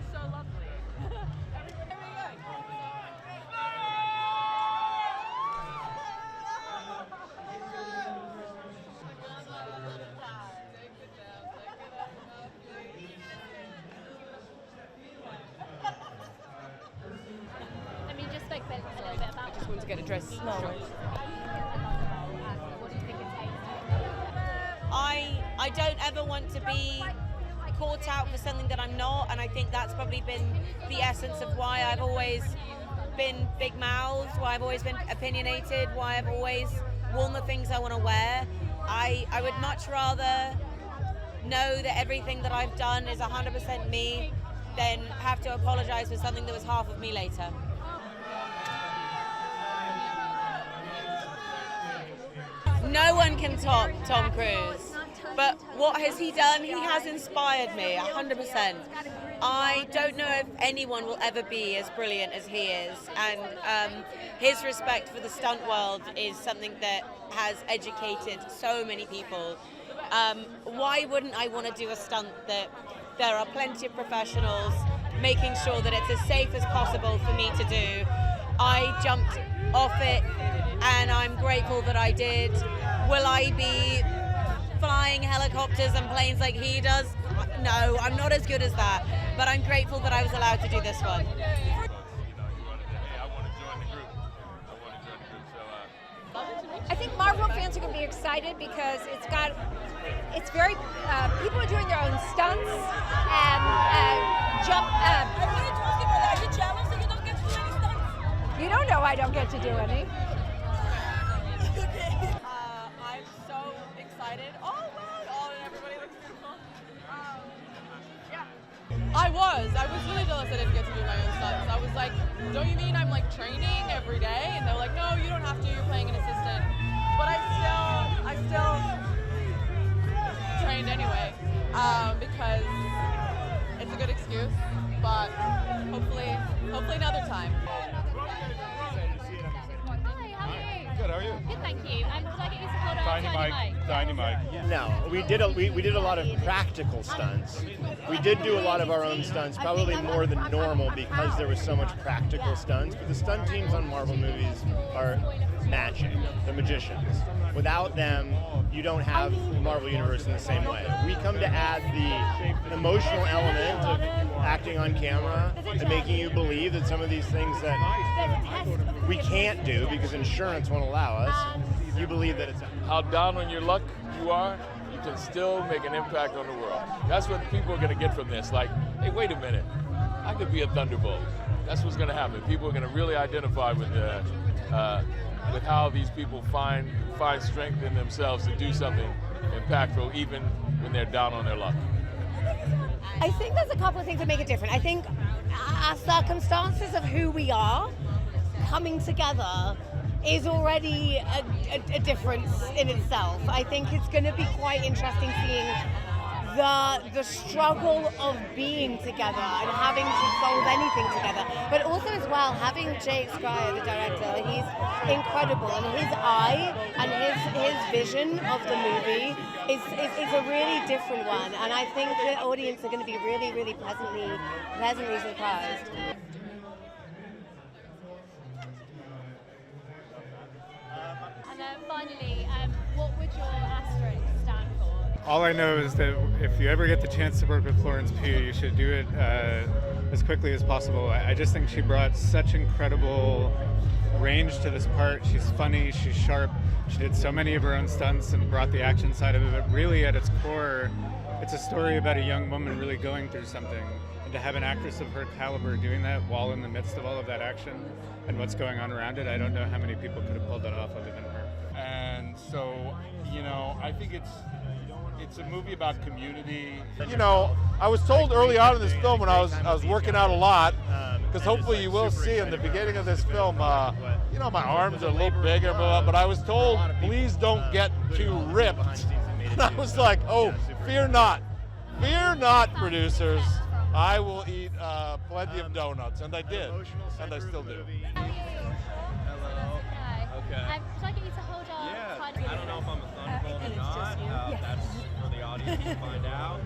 is so lovely. I mean, just spoke a little bit about. I just want to get a dress. No. What do you think it takes? I don't ever want to be caught out for something that I'm not, and I think that's probably been the essence of why I've always been big-mouthed, why I've always been opinionated, why I've always worn the things I want to wear. I would much rather know that everything that I've done is 100% me than have to apologize for something that was half of me later. No one can top Tom Cruise. But what has he done? He has inspired me 100%. I don't know if anyone will ever be as brilliant as he is, and his respect for the stunt world is something that has educated so many people. Why wouldn't I want to do a stunt that there are plenty of professionals making sure that it's as safe as possible for me to do? I jumped off it and I'm grateful that I did. Will I be flying helicopters and planes like he does? No, I'm not as good as that, but I'm grateful that I was allowed to do this one. I think Marvel fans are going to be excited because it's very, people are doing their own stunts and jump. I wanted to ask you about that. Are you jealous that you don't get to do any stunts? You don't know I don't get to do any. I'm so excited. Oh, wow. Oh, and everybody looks beautiful. Yeah. I was really jealous I didn't get to do my own stunts. I was like, don't you mean I'm like training every day? And they're like, no, you don't have to, you're playing an assistant. But I still trained anyway, because it's a good excuse, but hopefully another time. Hi, how are you? Good, how are you? Good, thank you. Could I get you to hold on Tiny mic. No, we did a lot of practical stunts. We did do a lot of our own stunts, probably more than normal because there was so much practical stunts. But the stunt teams on Marvel movies are magic. They're magicians. Without them, you don't have the Marvel Universe in the same way. We come to add the emotional element of acting on camera and making you believe that some of these things that we can't do because insurance won't allow us, you believe that it's How down on your luck you are, you can still make an impact on the world. That's what people are going to get from this. Like, hey, wait a minute, I could be a Thunderbolt. That's what's going to happen. People are going to really identify with how these people find strength in themselves to do something impactful, even when they're down on their luck. I think there's a couple of things that make it different. I think our circumstances of who we are coming together is already a difference in itself. I think it's going to be quite interesting seeing the struggle of being together and having to solve anything together. But also as well, having Jay Schreier, the director, he's incredible, and his eye and his vision of the movie is a really different one. And I think the audience are going to be really, really pleasantly surprised. And finally, what would your asterisk stand for? All I know is that if you ever get the chance to work with Florence Pugh, you should do it as quickly as possible. I just think she brought such incredible range to this part. She's funny, she's sharp, she did so many of her own stunts and brought the action side of it. But really at its core, it's a story about a young woman really going through something. And to have an actress of her caliber doing that while in the midst of all of that action and what's going on around it, I don't know how many people could have pulled that off other than her. And so, I think it's a movie about community. I was told early on in this film when I was working out a lot, because hopefully you will see in the beginning of this film, my arms are a little bigger, but I was told, please don't get too ripped. And I was like, oh, fear not, producers. I will eat plenty of donuts, and I did, and I still do. How are you? Hello. Hi. Okay. Should I get you to hold on? Yeah. I don't know if I'm a Thunderbolt or not. That's for the audience to find out.